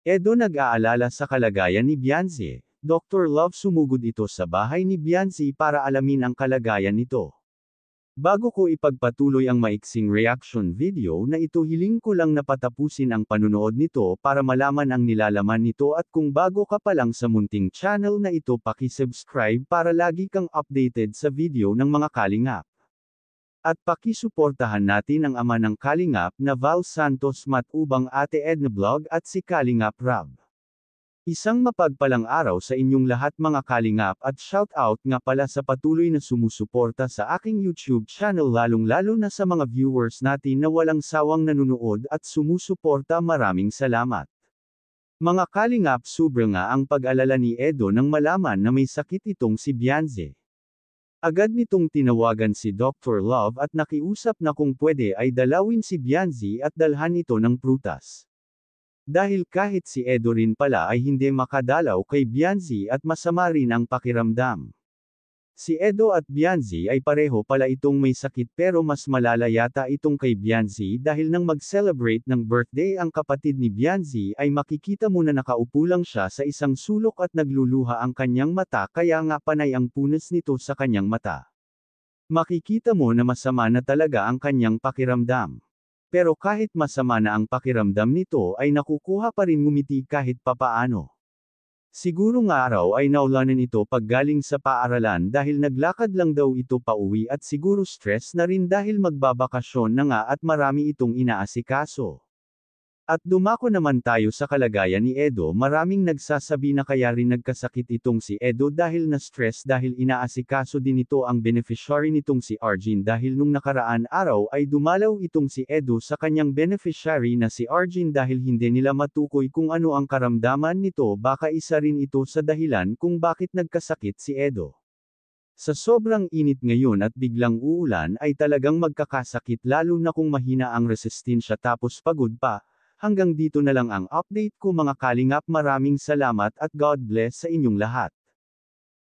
Edo nag-aalala sa kalagayan ni Bianzi. Dr. Love sumugod ito sa bahay ni Bianzi para alamin ang kalagayan nito. Bago ko ipagpatuloy ang maiksing reaction video na ito, hiling ko lang na patapusin ang panunood nito para malaman ang nilalaman nito, at kung bago ka pa lang sa munting channel na ito, paki-subscribe para lagi kang updated sa video ng mga kalingap. At pakisuportahan natin ang ama ng kalingap na Val Santos Matubang, Ate Edna Vlog at si Kalingap Rab. Isang mapagpalang araw sa inyong lahat mga kalingap, at shout out nga pala sa patuloy na sumusuporta sa aking YouTube channel, lalong-lalo na sa mga viewers natin na walang sawang nanunood at sumusuporta. Maraming salamat. Mga kalingap, sobra nga ang pag-alala ni Edo nang malaman na may sakit itong si Bianzi. Agad nitong tinawagan si Dr. Love at nakiusap na kung pwede ay dalawin si Bianzi at dalhan ito ng prutas. Dahil kahit si Edo rin pala ay hindi makadalaw kay Bianzi at masama rin ang pakiramdam. Si Edo at Bianzi ay pareho pala itong may sakit, pero mas malala yata itong kay Bianzi dahil nang mag-celebrate ng birthday ang kapatid ni Bianzi ay makikita mo na nakaupo lang siya sa isang sulok at nagluluha ang kanyang mata, kaya nga panay ang punas nito sa kanyang mata. Makikita mo na masama na talaga ang kanyang pakiramdam. Pero kahit masama na ang pakiramdam nito ay nakukuha pa rin ngumiti kahit papaano. Siguro nga araw ay naulanan ito paggaling sa paaralan dahil naglakad lang daw ito pauwi, at siguro stress na rin dahil magbabakasyon na nga at marami itong inaasikaso. At dumako naman tayo sa kalagayan ni Edo. Maraming nagsasabi na kaya rin nagkasakit itong si Edo dahil na-stress dahil inaasikaso din ito ang beneficiary nitong si Arjun, dahil nung nakaraan araw ay dumalaw itong si Edo sa kanyang beneficiary na si Arjun dahil hindi nila matukoy kung ano ang karamdaman nito. Baka isa rin ito sa dahilan kung bakit nagkasakit si Edo. Sa sobrang init ngayon at biglang uulan ay talagang magkakasakit, lalo na kung mahina ang resistensya tapos pagod pa. Hanggang dito na lang ang update ko mga kalingap. Maraming salamat at God bless sa inyong lahat.